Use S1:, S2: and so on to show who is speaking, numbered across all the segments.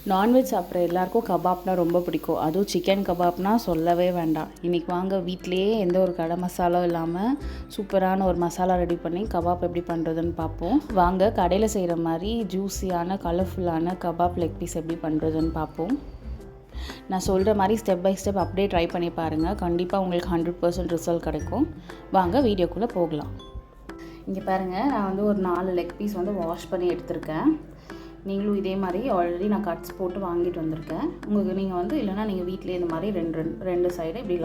S1: Non veg சாப்பிட்ற எல்லாருக்கும் கபாப்னால் ரொம்ப பிடிக்கும். அதுவும் சிக்கன் கபாப்னால் சொல்லவே வேண்டாம். இன்றைக்கி வாங்க வீட்டிலையே எந்த ஒரு கடை மசாலாவும் இல்லாமல் சூப்பரான ஒரு மசாலா ரெடி பண்ணி கபாப் எப்படி பண்ணுறதுன்னு பார்ப்போம். வாங்க கடையில் செய்கிற மாதிரி ஜூஸியான கலர்ஃபுல்லான கபாப் லெக் பீஸ் எப்படி பண்ணுறதுன்னு பார்ப்போம். நான் சொல்கிற மாதிரி ஸ்டெப் பை ஸ்டெப் அப்படியே ட்ரை பண்ணி பாருங்கள். கண்டிப்பாக உங்களுக்கு 100% ரிசல்ட் கிடைக்கும். வாங்க வீடியோக்குள்ளே போகலாம். இங்கே பாருங்கள், நான் வந்து ஒரு 4 லெக் பீஸ் வந்து வாஷ் பண்ணி எடுத்திருக்கேன். நீங்களும் இதே மாதிரி ஆல்ரெடி நான் கட்ஸ் போட்டு வாங்கிட்டு வந்திருக்கேன். உங்களுக்கு நீங்கள் வந்து இல்லைனா நீங்கள் வீட்டிலே இந்த மாதிரி ரெண்டு சைடு இப்படி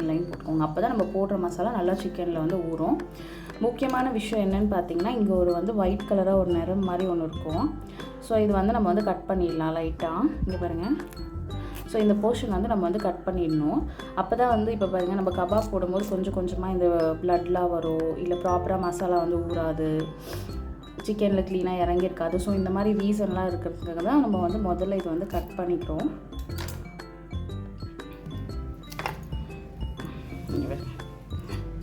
S1: லைன் போட்டுக்கோங்க. அப்போ தான் நம்ம போடுற மசாலா நல்லா சிக்கனில் வந்து ஊறும். முக்கியமான விஷயம் என்னென்னு பார்த்தீங்கன்னா, இங்கே ஒரு வந்து ஒயிட் கலராக ஒரு நிறம் மாதிரி ஒன்று இருக்கும். ஸோ இது வந்து நம்ம வந்து கட் பண்ணிடலாம் லைட்டாக. இங்கே பாருங்கள், ஸோ இந்த போர்ஷன் வந்து நம்ம வந்து கட் பண்ணிடணும். அப்போ தான் வந்து இப்போ பாருங்கள், நம்ம கபாப் போடும்போது கொஞ்சம் கொஞ்சமாக இந்த ப்ளட்லாம் வரும், இல்லை ப்ராப்பராக மசாலா வந்து ஊறாது, சிக்கனில் க்ளீனாக இறங்கியிருக்காது. ஸோ இந்த மாதிரி ரீசன்லாம் இருக்கிறதுக்காக தான் நம்ம வந்து முதல்ல இது வந்து கட் பண்ணிக்கிறோம்.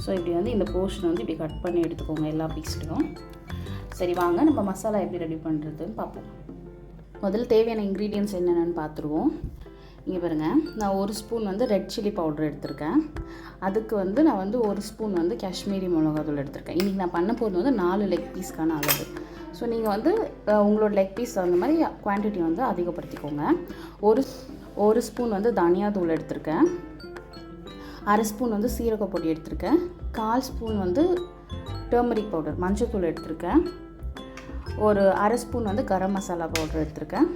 S1: ஸோ இப்படி வந்து இந்த போர்ஷன் வந்து இப்படி கட் பண்ணி எடுத்துக்கோங்க எல்லா பீஸ்லையும். சரி வாங்க நம்ம மசாலா எப்படி ரெடி பண்ணுறதுன்னு பார்ப்போம். முதல்ல தேவையான இன்க்ரீடியன்ட்ஸ் என்னென்னு பார்த்துருவோம். இங்கே பாருங்கள், நான் 1 ஸ்பூன் வந்து ரெட் சில்லி பவுடர் எடுத்திருக்கேன். அதுக்கு வந்து நான் வந்து 1 ஸ்பூன் வந்து காஷ்மீரி மிளகாத்தூள் எடுத்திருக்கேன். இன்றைக்கி நான் பண்ண போகிறது வந்து 4 லெக் பீஸ்க்கான அளவு. ஸோ நீங்கள் வந்து உங்களோட லெக் பீஸ் அந்த மாதிரி குவான்டிட்டி வந்து அதிகப்படுத்திக்கோங்க. ஒரு ஸ்பூன் வந்து தனியாத்தூள் எடுத்திருக்கேன். 1/2 ஸ்பூன் வந்து சீரக பொடி எடுத்திருக்கேன். 1/4 ஸ்பூன் வந்து டர்மரிக் பவுடர் மஞ்சள் எடுத்திருக்கேன். ஒரு 1/2 ஸ்பூன் வந்து கரம் மசாலா பவுடர் எடுத்திருக்கேன்.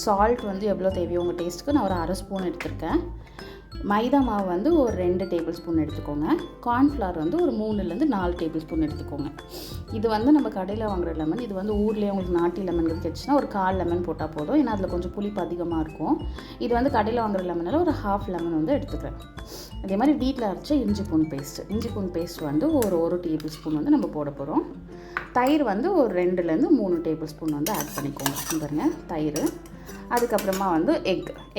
S1: சால்ட் வந்து எவ்வளோ தேவையோ உங்கள் டேஸ்ட்டுக்கு நான் ஒரு 1/2 ஸ்பூன் எடுத்திருக்கேன். மைதா மாவு வந்து ஒரு 2 டேபிள் ஸ்பூன் எடுத்துக்கோங்க. கார்ன்ஃப்ளவர் வந்து ஒரு 3-4 டேபிள் ஸ்பூன் எடுத்துக்கோங்க. இது வந்து நம்ம கடையில் வாங்குகிற லெமன். இது வந்து ஊர்லேயே உங்களுக்கு நாட்டி லெமன் கிடச்சின்னா ஒரு 1/4 லெமன் போட்டால் போதும். ஏன்னா அதில் கொஞ்சம் புளிப்பு அதிகமாக இருக்கும். இது வந்து கடையில் வாங்குகிற லெமனில் ஒரு 1/2 லெமன் வந்து எடுத்துக்கிறேன். அதே மாதிரி வீட்டில் அரைச்ச இஞ்சி பூண்டு பேஸ்ட் வந்து ஒரு டேபிள் ஸ்பூன் வந்து நம்ம போட போகிறோம். தயிர் வந்து ஒரு 2-3 டேபிள் ஸ்பூன் வந்து ஆட் பண்ணிக்கோங்க. பாருங்கள், தயிர். அதுக்கப்புறமா வந்து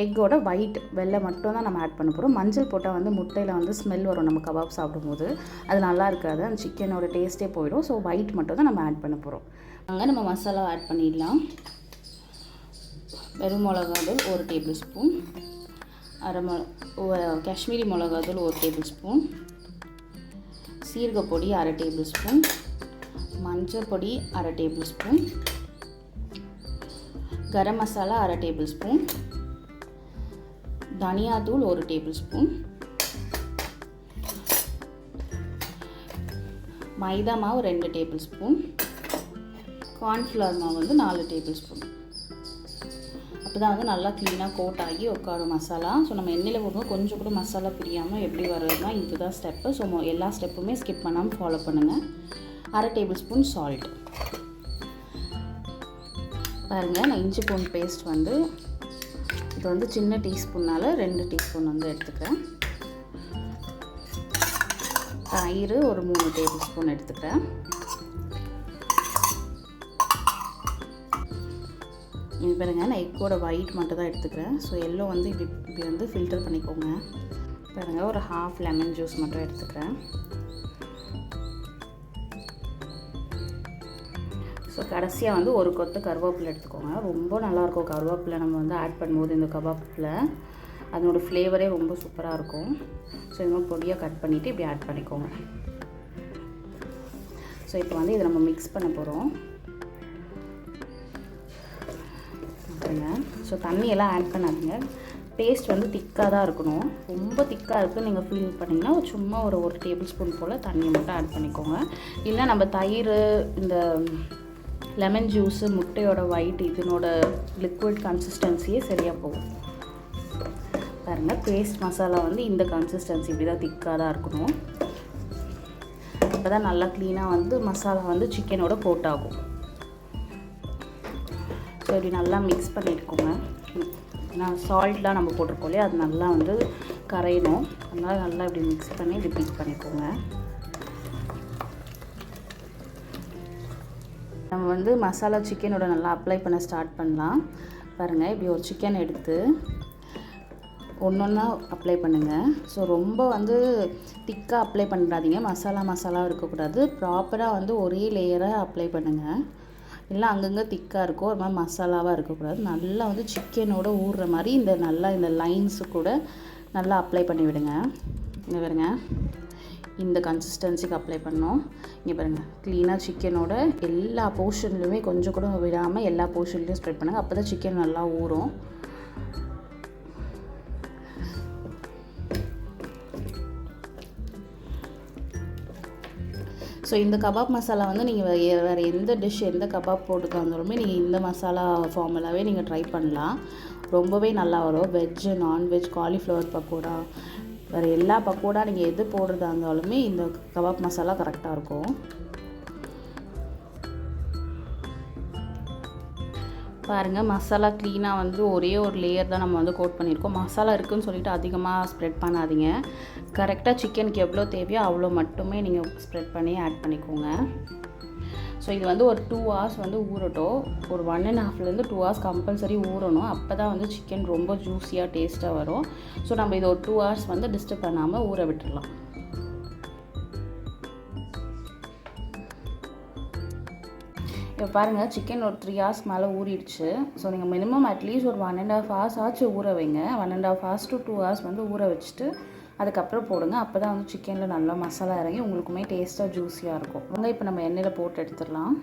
S1: எக்கோட ஒயிட் வெள்ளை மட்டும் தான் நம்ம ஆட் பண்ண போகிறோம். மஞ்சள் போட்டால் வந்து முட்டையில் வந்து ஸ்மெல் வரும் நம்ம கபாப் சாப்பிடும்போது. அது நல்லா இருக்காது, அந்த சிக்கனோட டேஸ்ட்டே போயிடும். ஸோ ஒயிட் மட்டும் தான் நம்ம ஆட் பண்ண போகிறோம். அங்கே நம்ம மசாலா ஆட் பண்ணிடலாம். வெறும் மிளகாத்தூள் 1 டேபிள் ஸ்பூன், காஷ்மீரி மிளகாத்தூள் 1 டேபிள் ஸ்பூன், சீரகப்பொடி 1/2 டேபிள் ஸ்பூன், மஞ்சள் பொடி 1/2 table spoon, garam masala 1/2 table spoon, தனியாத்தூள் 1 டேபிள் ஸ்பூன், மைதா மாவு 2 டேபிள் ஸ்பூன், கார்ன்ஃப்ளவர் மாவு வந்து 4 டேபிள் ஸ்பூன். அப்போ தான் வந்து நல்லா க்ளீனாக கோட் ஆகி உட்காரும் மசாலா. ஸோ நம்ம எண்ணெயில் போடும்போது கொஞ்சம் கூட மசாலா பிரியாமல் எப்படி வர்றதுனா இதுதான் ஸ்டெப்பு. ஸோ எல்லா ஸ்டெப்புமே ஸ்கிப் பண்ணாமல் ஃபாலோ பண்ணுங்கள். 1/2 டேபிள் ஸ்பூன் சால்ட். பாருங்கள், நான் இஞ்சி பூண்டு பேஸ்ட் வந்து இது வந்து சின்ன டீஸ்பூனால் 2 டீஸ்பூன் வந்து எடுத்துக்கிறேன். தயிர் ஒரு 3 டேபிள் ஸ்பூன் எடுத்துக்கிறேன். இது பாருங்கள், நான் எக்கோட ஒயிட் மட்டும் தான் எடுத்துக்கிறேன். ஸோ எல்லோ வந்து இப்படி வந்து ஃபில்டர் பண்ணிக்கோங்க. பாருங்கள், ஒரு 1/2 லெமன் ஜூஸ் மட்டும் எடுத்துக்கிறேன். ஸோ கடைசியாக வந்து ஒரு கொத்து கருவேப்பிலை எடுத்துக்கோங்க. ரொம்ப நல்லாயிருக்கும் கருவேப்பிலை நம்ம வந்து ஆட் பண்ணும்போது இந்த கபாப்பில். அதனோட ஃப்ளேவரே ரொம்ப சூப்பராக இருக்கும். ஸோ இது மாதிரி பொடியாக கட் பண்ணிவிட்டு இப்படி ஆட் பண்ணிக்கோங்க. ஸோ இப்போ வந்து இதை நம்ம மிக்ஸ் பண்ண போகிறோம். ஸோ தண்ணியெல்லாம் ஆட் பண்ணாதீங்க. டேஸ்ட் வந்து திக்காக தான் இருக்கணும். ரொம்ப திக்காக இருக்குன்னு நீங்கள் ஃபீல் பண்ணிங்கன்னா சும்மா ஒரு டேபிள் ஸ்பூன் போல் தண்ணி மட்டும் ஆட் பண்ணிக்கோங்க. இல்லை நம்ம தயிர், இந்த லெமன் ஜூஸு, முட்டையோட ஒயிட், இதனோட லிக்விட் கன்சிஸ்டன்சியே சரியாக போகும். பாருங்கள், பேஸ்ட் மசாலா வந்து இந்த கன்சிஸ்டன்சி இப்படி தான் திக்காக தான் இருக்கணும். அப்போ தான் நல்லா க்ளீனாக வந்து மசாலா வந்து சிக்கனோட கோட் ஆகும். ஸோ இப்படி நல்லா மிக்ஸ் பண்ணியிருக்கோங்க. ஏன்னா சால்ட்லாம் நம்ம போட்டிருக்கோம் இல்லையா, அது நல்லா வந்து கரையணும். அதனால் நல்லா இப்படி மிக்ஸ் பண்ணி இப்படி பீட் பண்ணிக்கோங்க. நம்ம வந்து மசாலா சிக்கனோட நல்லா அப்ளை பண்ண ஸ்டார்ட் பண்ணலாம். பாருங்கள், இப்படி ஒரு சிக்கன் எடுத்து ஒன்றா அப்ளை பண்ணுங்கள். ஸோ ரொம்ப வந்து திக்காக அப்ளை பண்ணிடாதீங்க. மசாலா இருக்கக்கூடாது. ப்ராப்பராக வந்து ஒரே லேயராக அப்ளை பண்ணுங்கள். எல்லாம் அங்கங்கே திக்காக இருக்கும், ஒரு மாதிரி மசாலாவாக இருக்கக்கூடாது. நல்லா வந்து சிக்கனோட ஊறுற மாதிரி இந்த லைன்ஸு கூட நல்லா அப்ளை பண்ணி விடுங்க. இங்கே பாருங்க, இந்த கன்சிஸ்டன்சிக்கு அப்ளை பண்ணோம். இங்கே பாருங்கள், க்ளீனாக சிக்கனோட எல்லா போர்ஷன்லையுமே கொஞ்சம் கூட விடாமல் எல்லா போர்ஷன்லையும் ஸ்ப்ரெட் பண்ணுங்கள். அப்போ தான் சிக்கன் நல்லா ஊறும். ஸோ இந்த கபாப் மசாலா வந்து நீங்கள் வேறு எந்த டிஷ் எந்த கபாப் போட்டுக்க வந்தாலுமே நீங்கள் இந்த மசாலா ஃபார்முலாவே நீங்கள் ட்ரை பண்ணலாம். ரொம்பவே நல்லா வரும். வெஜ்ஜு, நான்வெஜ், காலிஃப்ளவர் பக்கோடா, வேறு எல்லா பக்கோடா நீங்கள் எது போடுறதா இருந்தாலுமே இந்த கபாப் மசாலா கரெக்டாக இருக்கும். பாருங்கள், மசாலா க்ளீனாக வந்து ஒரே ஒரு லேயர் தான் நம்ம வந்து கோட் பண்ணியிருக்கோம். மசாலா இருக்குதுன்னு சொல்லிவிட்டு அதிகமாக ஸ்ப்ரெட் பண்ணாதீங்க. கரெக்டாக சிக்கனுக்கு எவ்வளோ தேவையோ அவ்வளோ மட்டுமே நீங்கள் ஸ்ப்ரெட் பண்ணி ஆட் பண்ணிக்கோங்க. ஸோ இது வந்து ஒரு 2 hours வந்து ஊறட்டும். ஒரு 1.5 to 2 hours கம்பல்சரி ஊறணும். அப்போ தான் வந்து சிக்கன் ரொம்ப ஜூஸியாக டேஸ்ட்டாக வரும். ஸோ நம்ம இது ஒரு 2 hours வந்து டிஸ்டர்ப் பண்ணாமல் ஊற விட்டுடலாம். இப்போ பாருங்கள், சிக்கன் ஒரு 3 hours மேலே ஊறிடுச்சு. ஸோ நீங்கள் மினிமம் அட்லீஸ்ட் ஒரு 1.5 hours ஆச்சு ஊற வைங்க. 1.5 hours to 2 hours வந்து ஊற வச்சுட்டு அதுக்கப்புறம் போடுங்க. அப்போ தான் வந்து சிக்கனில் நல்லா மசாலா இறங்கி உங்களுக்குமே டேஸ்ட்டாக ஜூஸியாக இருக்கும். இப்போ நம்ம எண்ணெயில் போட்டு எடுத்துடலாம்.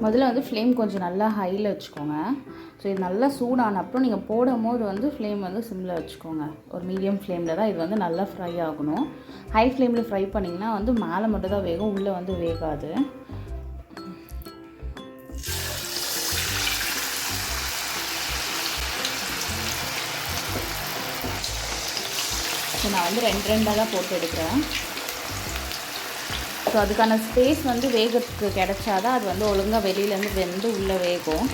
S1: முதல்ல வந்து ஃப்ளேம் கொஞ்சம் நல்லா ஹையில் வச்சுக்கோங்க. ஸோ இது நல்லா சூடான அப்புறம் நீங்கள் போடும் போது வந்து ஃப்ளேம் வந்து சிம்மில் வச்சுக்கோங்க. ஒரு மீடியம் ஃப்ளேமில் தான் இது வந்து நல்லா ஃப்ரை ஆகணும். ஹை ஃப்ளேமில் ஃப்ரை பண்ணிங்கன்னா வந்து மேலே மட்டும் தான் வேகும், உள்ளே வந்து வேகாது. ஸோ நான் வந்து 2 தான் போட்டு எடுக்கிறேன். ஸோ அதுக்கான ஸ்பேஸ் வந்து வேகத்துக்கு கிடைச்சாதான் அது வந்து ஒழுங்காக வெளியிலேருந்து வெந்து உள்ளே வேகும்.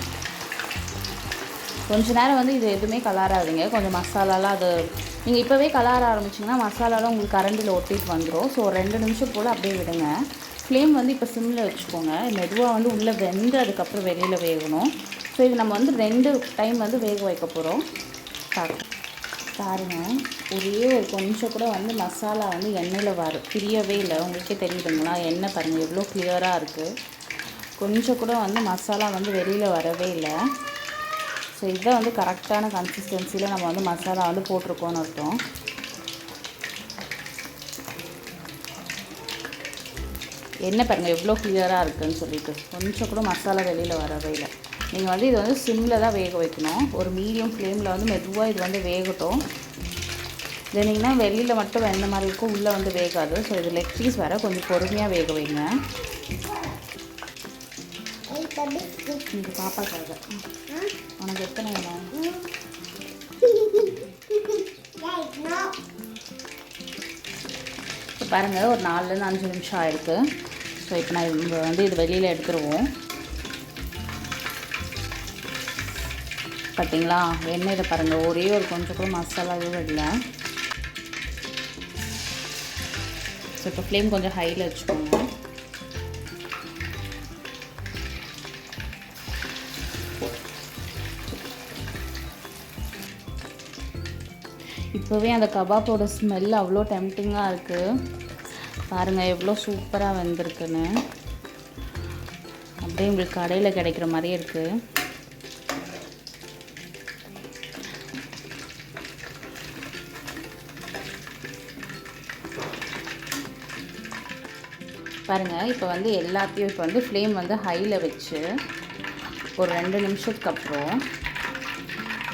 S1: கொஞ்ச நேரம் வந்து இது எதுவுமே கலராதுங்க. கொஞ்சம் மசாலாலாம் அது நீங்கள் இப்போவே கலர ஆரம்பிச்சிங்கன்னா மசாலாலாம் உங்களுக்கு கரண்டில் ஒட்டிட்டு வந்துடும். ஸோ 2 நிமிஷம் போல் அப்படியே விடுங்க. ஃப்ளேம் வந்து இப்போ சிம்மில் வச்சுக்கோங்க. மெதுவாக வந்து உள்ளே வெந்து அதுக்கப்புறம் வெளியில் வேகணும். ஸோ இது நம்ம வந்து 2 டைம் வந்து வேக வைக்க போகிறோம். பாருங்கள், ஒரே ஒரு கொஞ்சம் கூட வந்து மசாலா வந்து எண்ணெயில் பிரியவே இல்லை. உங்களுக்கே தெரியுதுங்களா? எண்ணெய் பாருங்கள் எவ்வளோ கிளியராக இருக்குது. கொஞ்சம் கூட வந்து மசாலா வந்து வெளியில் வரவே இல்லை. ஸோ இதை வந்து கரெக்டான கன்சிஸ்டன்சியில் நம்ம வந்து மசாலா வந்து போட்டிருக்கோன்னு அர்த்தம். எண்ணெய் பாருங்கள் எவ்வளோ கிளியராக இருக்குதுன்னு சொல்லிட்டு கொஞ்சம் கூட மசாலா வெளியில் வரவே இல்லை. நீங்கள் வந்து இது வந்து சிம்மில் தான் வேக வைக்கணும். ஒரு மீடியம் ஃப்ளேமில் வந்து மெதுவாக இது வந்து வேகட்டும். இல்லைனிங்கன்னா வெளியில் மட்டும் வெந்த மாதிரி இருக்கும், உள்ளே வந்து வேகாது. ஸோ இது லெக் பீஸ் வேறு கொஞ்சம் பொறுமையாக வேக வைங்க. இது பாப்பாக்காக. உனக்கு எத்தனை வேணும்? இப்போ பாருங்கள், ஒரு 4-5 நிமிஷம் ஆயிருக்கு. ஸோ இப்போ நம்ம வந்து இது வெளியில் எடுத்துருவோம். பார்த்தீங்களா, எண்ணெயில் பாருங்கள் ஒரே ஒரு கொஞ்சம் கூட மசாலாவே இல்லை. ஸோ இப்போ ஃப்ளேம் கொஞ்சம் ஹையில் வச்சுக்கோங்க. இப்போவே அந்த கபாப்போட ஸ்மெல் அவ்வளோ டெம்டிங்காக இருக்குது. பாருங்கள் எவ்வளோ சூப்பராக வெந்திருக்குன்னு. அப்படியே உங்களுக்கு கடையில் கிடைக்கிற மாதிரியே இருக்குது. பாருங்கள், இப்போ வந்து எல்லாத்தையும் இப்போ வந்து ஃப்ளேம் வந்து ஹையில் வச்சு ஒரு 2 நிமிஷத்துக்கு அப்புறம்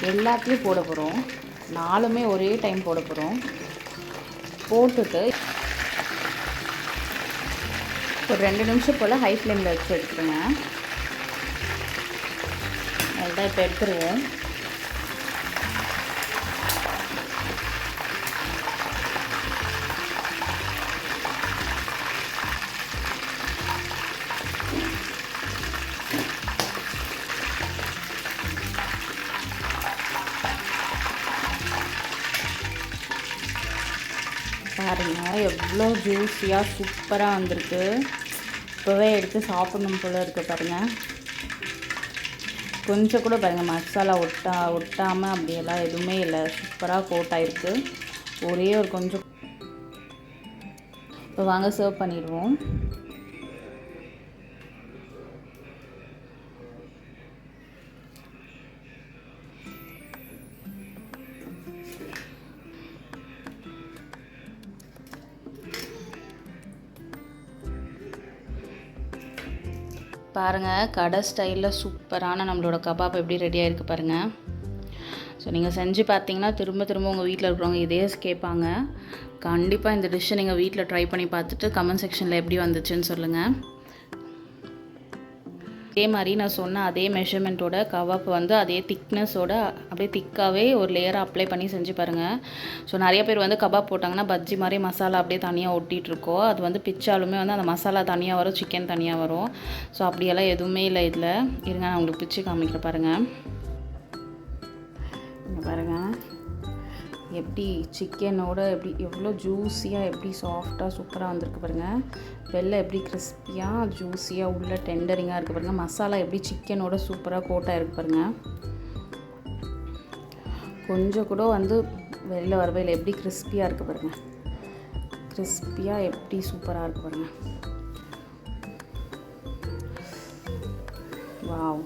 S1: எல்லாத்தையும் போட போகிறோம். 4மே ஒரே டைம் போட போகிறோம். போட்டுட்டு ஒரு 2 நிமிஷம் போல் ஹை ஃப்ளேமில் வச்சு எடுத்துருங்க. அதுதான் இப்போ எடுத்துருவோம். பாருங்கள் எவ்வளோ ஜூஸியாக சூப்பராக வந்திருக்கு. இப்போவே எடுத்து சாப்பிடணும் போல் இருக்குது. பாருங்கள் கொஞ்சம் கூட பாருங்கள் மசாலா ஒட்டாமல் அப்படியெல்லாம் எதுவுமே இல்லை. சூப்பராக கோட் ஆகிருக்கு. ஒரே ஒரு கொஞ்சம். இப்போ வாங்க சர்வ் பண்ணிடுவோம். பாருங்கள், கடை ஸ்டைலில் சூப்பரான நம்மளோட கபாப் எப்படி ரெடியாக இருக்குது பாருங்கள். ஸோ நீங்கள் செஞ்சு பார்த்தீங்கன்னா திரும்ப திரும்ப உங்கள் வீட்டில் இருக்கிறவங்க இதே கேட்பாங்க. கண்டிப்பாக இந்த டிஷ்ஷை நீங்கள் வீட்டில் ட்ரை பண்ணி பார்த்துட்டு கமெண்ட் செக்ஷனில் எப்படி வந்துச்சுன்னு சொல்லுங்கள். அதே மாதிரி நான் சொன்ன அதே மெஷர்மெண்ட்டோட கபாப் வந்து அதே திக்னஸோட அப்படியே திக்காகவே ஒரு லேயராக அப்ளை பண்ணி செஞ்சு பாருங்கள். ஸோ நிறைய பேர் வந்து கபாப் போட்டாங்கன்னா பஜ்ஜி மாதிரி மசாலா அப்படியே தனியாக ஒட்டிகிட்ருக்கோம். அது வந்து பிச்சாலுமே வந்து அந்த மசாலா தனியாக வரும், சிக்கன் தனியாக வரும். ஸோ அப்படியெல்லாம் எதுவுமே இல்லை இதில். இருங்க, நான் உங்களுக்கு பிச்சு காமிக்கிற பாருங்கள். இங்கே பாருங்கள், எப்படி சிக்கனோட எப்படி எவ்வளோ ஜூஸியாக எப்படி சாஃப்டாக சூப்பராக வந்திருக்கு பாருங்கள். வெளில எப்படி கிறிஸ்பியாக ஜூஸியாக உள்ள டெண்டரிங்காக இருக்குது பாருங்கள். மசாலா எப்படி சிக்கனோட சூப்பராக கோட்டாக இருக்குது பாருங்கள். கொஞ்சம் கூட வந்து வெளில வரவே இல்லை, எப்படி கிறிஸ்பியாக இருக்குது பாருங்கள். கிறிஸ்பியாக எப்படி சூப்பராக இருக்குது பாருங்கள். வாவ்!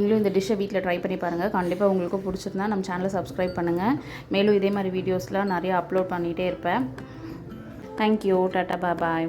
S1: நீங்களும் இந்த டிஷ்ஷை வீட்டில் ட்ரை பண்ணி பாருங்கள். கண்டிப்பாக உங்களுக்கு பிடிச்சிருந்தா நம்ம சேனலை சப்ஸ்கிரைப் பண்ணுங்கள். மேலும் இதே மாதிரி வீடியோஸ்லாம் நிறையா அப்லோட் பண்ணிகிட்டே இருப்பேன். தேங்க்யூ. டாட்டா, பாய்.